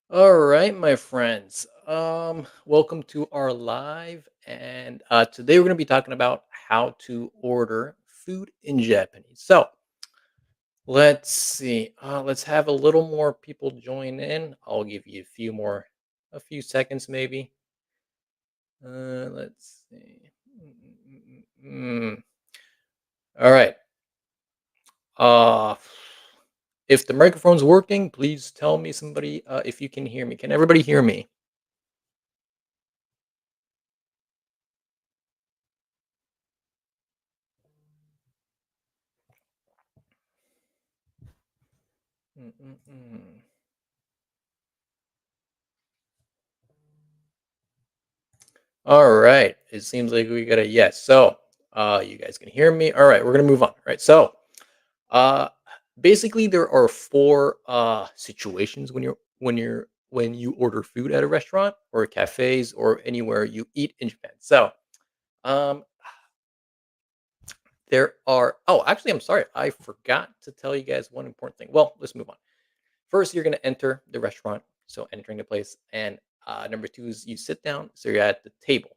All right, my friends. Welcome to our live, and today we're going to be talking about how to order food in Japanese. So let's see. Let's have a little more people join in. I'll give you a few seconds maybe. Let's see. All right. Uh, if the microphone's working, please tell me somebody if you can hear me. Can everybody hear me? Mm-mm-mm. All right. It seems like we got a yes. So, you guys can hear me. All right, we're gonna move on. Right. So, uh, basically, there are four situations when you order food at a restaurant or cafes or anywhere you eat in Japan. So, um, there are. Oh, actually, I'm sorry. I forgot to tell you guys one important thing. Well, let's move on. First, you're gonna enter the restaurant. So, entering the place, and number two is you sit down. So you're at the table.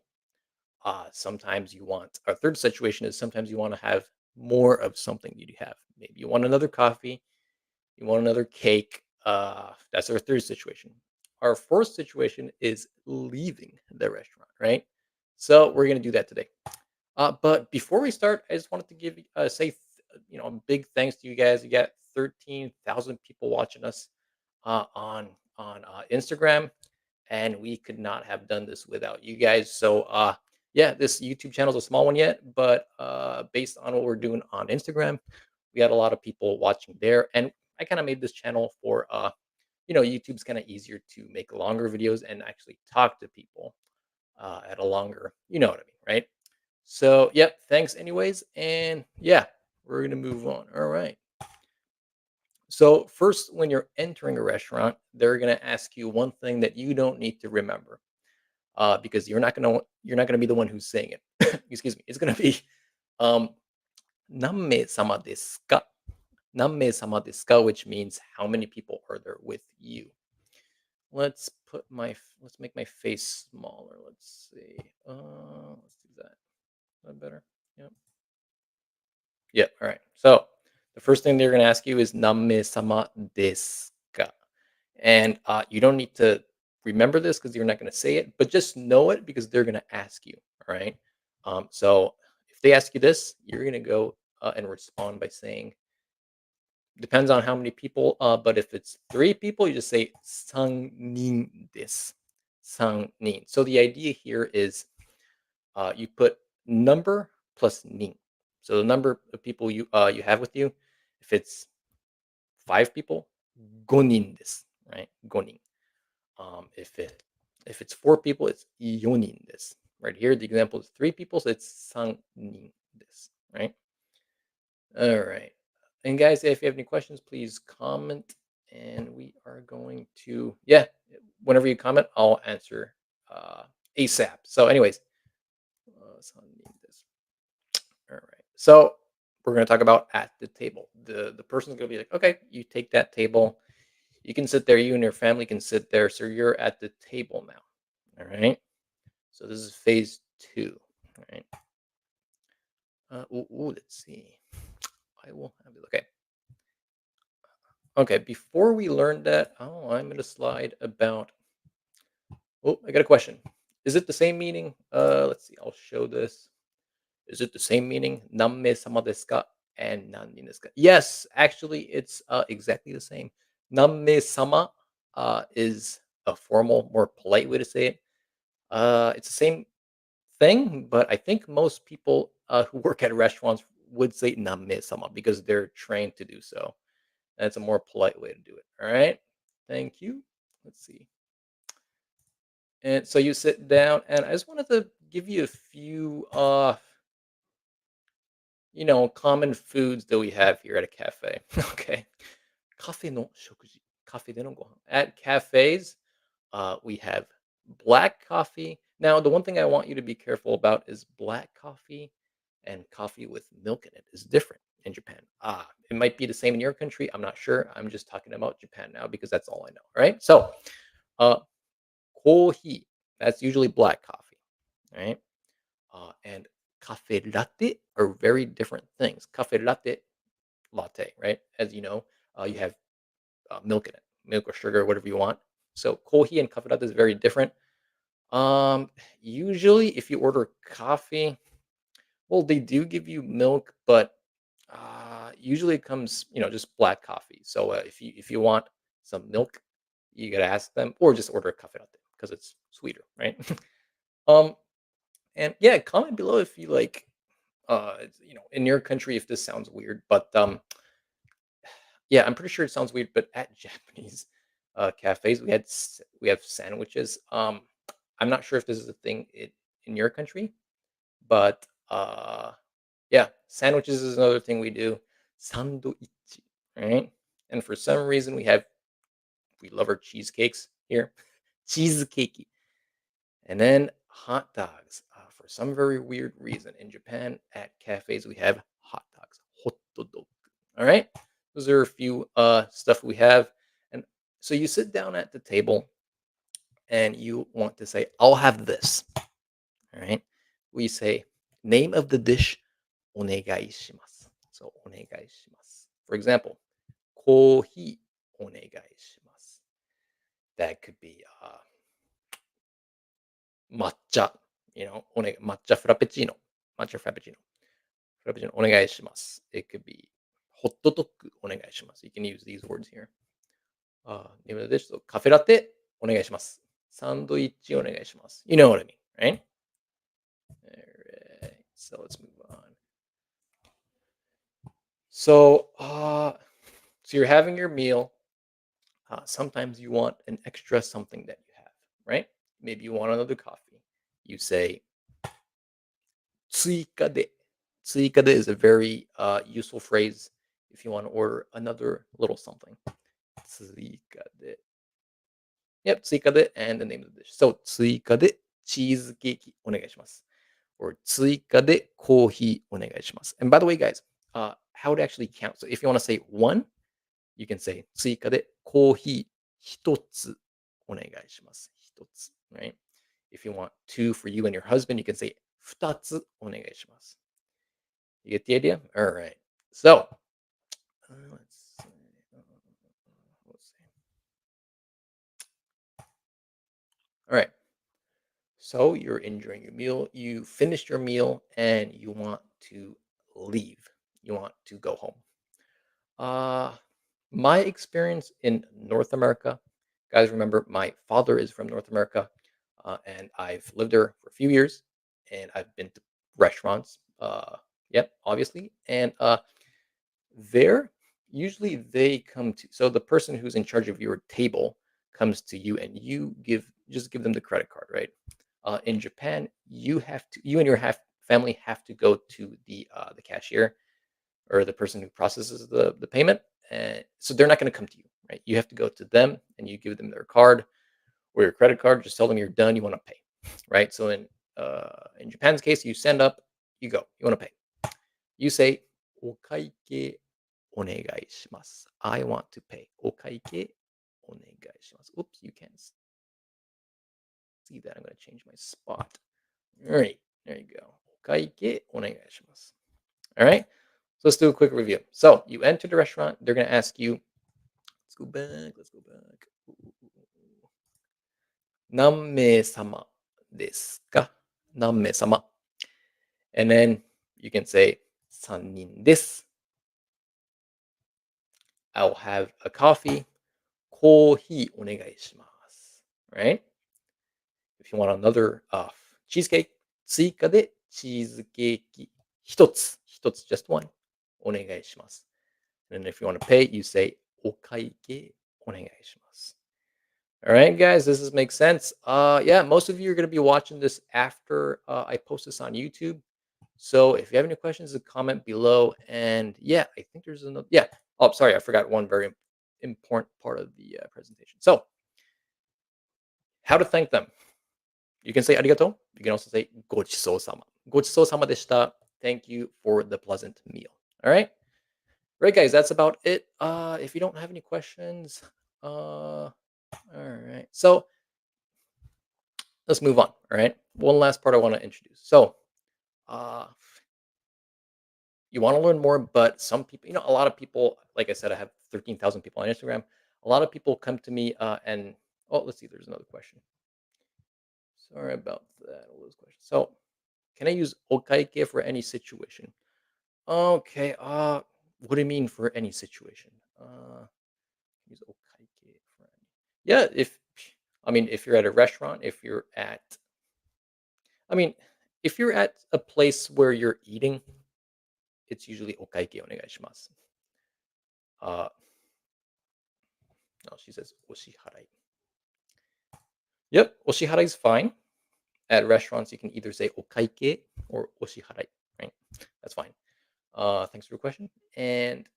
Sometimes you want our third situation is sometimes you want to have more of something that you have. Maybe you want another coffee, you want another cake. That's our third situation. Our fourth situation is leaving the restaurant, right? So we're gonna do that today. But before we start, I just wanted to give a big thanks to you guys. You got 13,000 people watching us on Instagram, and we could not have done this without you guys. So, yeah, this YouTube channel is a small one yet, but based on what we're doing on Instagram, we had a lot of people watching there, and I kind of made this channel for YouTube's kind of easier to make longer videos and actually talk to people at a longer, you know what I mean, right? So, yep, thanks anyways, and yeah, we're gonna move on. All right. So first, when you're entering a restaurant, they're gonna ask you one thing that you don't need to remember because you're not gonna be the one who's saying it. Excuse me. It's gonna be um, "Nanmei sama desu ka?" "Nanmei sama desu ka?" which means how many people are there with you. Let's make my face smaller. Let's see. Let's do that. Is that better? Yep. Yep. All right. So the first thing they're gonna ask you is "Nanmei sama desu ka?" And you don't need to remember this because you're not going to say it, but just know it because they're going to ask you. All right. So if they ask you this, you're going to go and respond by saying, depends on how many people. But if it's three people, you just say "sang nin this." Sang nin. So the idea here is you put number plus nin. So the number of people you have with you, if it's five people, gonin this, right? Gonin. If it's four people, it's yonin this. Right here, the example is three people, so it's sannin this. Right. All right. And guys, if you have any questions, please comment. And we are going to whenever you comment, I'll answer ASAP. So, anyways, sannin this. All right. So we're going to talk about at the table. The person's going to be like, okay, you take that table. You can sit there. You and your family can sit there. So you're at the table now. All right. So this is phase two. All right. Let's see. I will have it. Okay. Okay. Before we learn that, I'm going to slide about. Oh, I got a question. Is it the same meaning? Let's see. I'll show this. Is it the same meaning? Namme sama desu ka and nannin desu ka? Yes, actually, it's exactly the same. Namme sama is a formal, more polite way to say it. It's the same thing, but I think most people who work at restaurants would say "name sama" because they're trained to do so. That's a more polite way to do it. All right. Thank you. Let's see. And so you sit down, and I just wanted to give you a few, common foods that we have here at a cafe. Okay. Cafe no shokuji. Cafe de no gohan. At cafes, we have black coffee. Now, the one thing I want you to be careful about is black coffee and coffee with milk in it is different in Japan. It might be the same in your country. I'm not sure. I'm just talking about Japan now because that's all I know. Right. So Uh, Coffee, that's usually black coffee, right? And cafe latte are very different things. Cafe latte, right? As you know, you have milk in it, milk or sugar, whatever you want. So coffee and cafe latte is very different. Usually, if you order coffee, well, they do give you milk, but usually it comes, just black coffee. So if you want some milk, you gotta ask them, or just order a cafe latte because it's sweeter, right? um, and yeah, comment below if you like, in your country if this sounds weird, but yeah, I'm pretty sure it sounds weird, but at Japanese cafes, we have sandwiches. I'm not sure if this is a thing in your country, but yeah, sandwiches is another thing we do. Sandoichi, right? And for some reason, we love our cheesecakes here, cheesecakey, and then hot dogs. For some very weird reason, in Japan at cafes we have hot dogs, hot dog. All right, those are a few stuff we have, and so you sit down at the table and you want to say, "I'll have this." All right, we say name of the dish, onegai shimasu. So onegai shimasu. For example, coffee onegai shimasu. That could be matcha, matcha frappuccino, matcha frappuccino, frappuccino onegai shimasu. It could be hot dog onegai shimasu. You can use these words here. Name of the dish. So cafe latte onegai shimasu. Sandwich onegai shimasu. You know what I mean, right? All right. So let's move on. So, so you're having your meal. Sometimes you want an extra something that you have, right? Maybe you want another coffee. You say 追加で. 追加で is a very useful phrase if you want to order another little something. 追加で. Yep, 追加で and the name of the dish. So 追加でチーズケーキお願いします or 追加でコーヒーお願いします And by the way, guys, how to actually count. So if you want to say one, you can say 追加でコーヒー一つお願いします。一つ right? If you want two for you and your husband, you can say 二つお願いします。You get the idea? All right. So, let's see. All right. So you're enjoying your meal. You finished your meal and you want to leave. You want to go home. Uh, my experience in North America, guys, remember my father is from North America, and I've lived there for a few years, and I've been to restaurants. Yep, obviously, and there usually they come to. So the person who's in charge of your table comes to you, and you give them the credit card, right? In Japan, you and your family have to go to the cashier or the person who processes the payment. And so they're not going to come to you, right? You have to go to them and you give them their card or your credit card. Just tell them you're done. You want to pay, right? So in Japan's case, you send up, you go, you want to pay. You say, "Okaike onegai shimasu." I want to pay. Okaike onegai shimasu. Oops, you can't see that. I'm going to change my spot. All right, there you go. Okaike onegai shimasu. All right. So let's do a quick review. So you enter the restaurant. They're going to ask you, let's go back. Let's go back. 何名様ですか何名様 And then you can say 3人です I'll have a coffee コーヒーお願いします Right? If you want another cheesecake 追加でチーズケーキ一つ just one お願いします And if you want to pay, you say お会計お願いします All right, guys, does this make sense? Yeah, most of you are going to be watching this after I post this on YouTube. So if you have any questions, comment below. And yeah, I think there's another. Yeah. Oh, sorry, I forgot one very important part of the presentation. So, how to thank them? You can say arigato. You can also say gochisousama. Gochisousama deshita. Thank you for the pleasant meal. All right. Right, guys, that's about it. If you don't have any questions, All right. So let's move on. All right. One last part I want to introduce. So, uh, you want to learn more, but some people, a lot of people, like I said, I have 13,000 people on Instagram. A lot of people come to me and, oh, let's see, there's another question. Sorry about that. All those questions. So, can I use okaike for any situation? Okay. What do you mean for any situation? Use okaike for any. Yeah. I mean, if you're at a restaurant, I mean, if you're at a place where you're eating, it's usually okaike onegaishimasu. Uh, no, she says oshiharai. Yep, oshiharai is fine. At restaurants, you can either say okaike or oshiharai, right? That's fine. Thanks for your question. And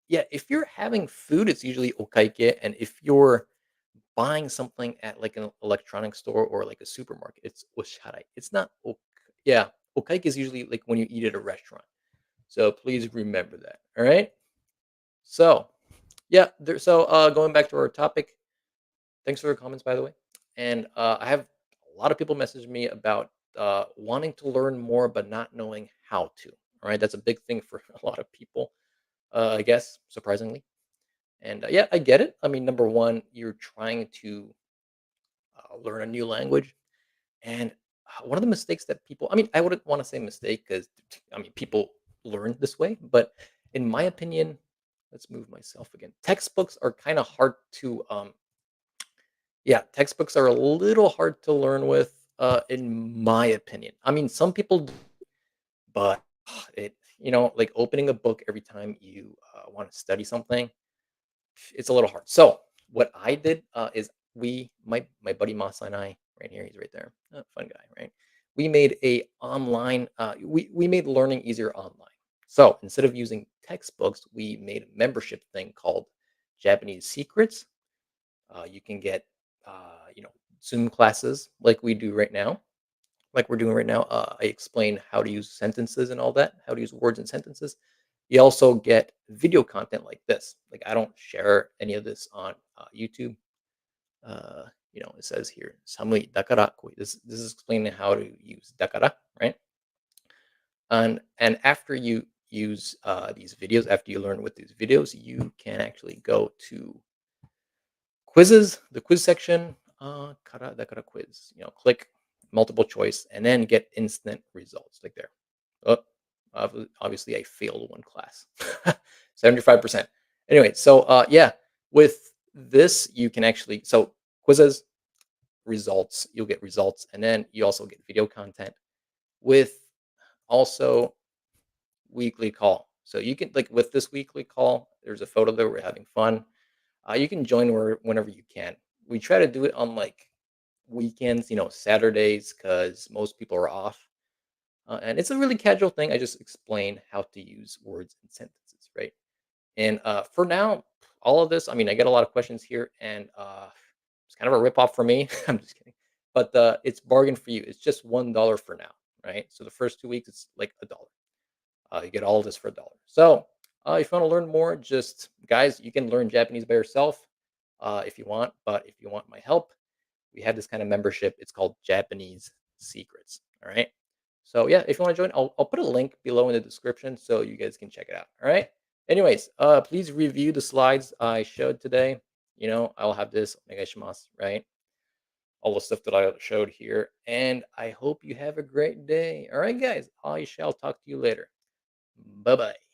yeah, if you're having food, it's usually okaike. And if you're buying something at like an electronic store or like a supermarket, it's oshiharai. It's not yeah, okaike is usually like when you eat at a restaurant. So please remember that. All right. So yeah, going back to our topic, thanks for your comments, by the way. And I have a lot of people message me about wanting to learn more but not knowing how to. All right, that's a big thing for a lot of people, I guess, surprisingly. And yeah, I get it. I mean, number one, you're trying to learn a new language, and one of the mistakes that people, I mean, I wouldn't want to say mistake because I mean, people learn this way, but in my opinion, let's move myself again. Textbooks are kind of hard to yeah, textbooks are a little hard to learn with, in my opinion. I mean, some people do, but like opening a book every time you want to study something, it's a little hard. So what I did is my buddy Masa and I, right here, he's right there, fun guy, right? We made we made learning easier online. So instead of using textbooks, we made a membership thing called Japanese Secrets. You can get, Zoom classes like we do right now, like we're doing right now. I explain how to use sentences and all that, how to use words and sentences. You also get video content like this. Like I don't share any of this on YouTube. Uh, it says here, "Samui dakara koi." This is explaining how to use dakara, right? And after you use these videos, after you learn with these videos, you can actually go to quizzes, the quiz section, kara da kara quiz, click multiple choice and then get instant results like there. Oh, obviously I failed one class. 75%. Anyway, so yeah, with this you can actually quizzes, results, you'll get results and then you also get video content with also weekly call. So you can like with this weekly call, there's a photo there, we're having fun. You can join whenever you can. We try to do it on like weekends, Saturdays, because most people are off. And it's a really casual thing. I just explain how to use words and sentences, right? And for now, all of this, I mean, I get a lot of questions here, and it's kind of a ripoff for me. I'm just kidding. But it's bargain for you. It's just $1 for now, right? So the first 2 weeks, it's like a dollar. You get all of this for a dollar. So, if you want to learn more, just guys, you can learn Japanese by yourself if you want. But if you want my help, we have this kind of membership. It's called Japanese Secrets. All right. So yeah, if you want to join, I'll put a link below in the description so you guys can check it out. All right. Anyways, please review the slides I showed today. I'll have this onegaishimasu, right? All the stuff that I showed here. And I hope you have a great day. All right, guys. I shall talk to you later. Bye bye.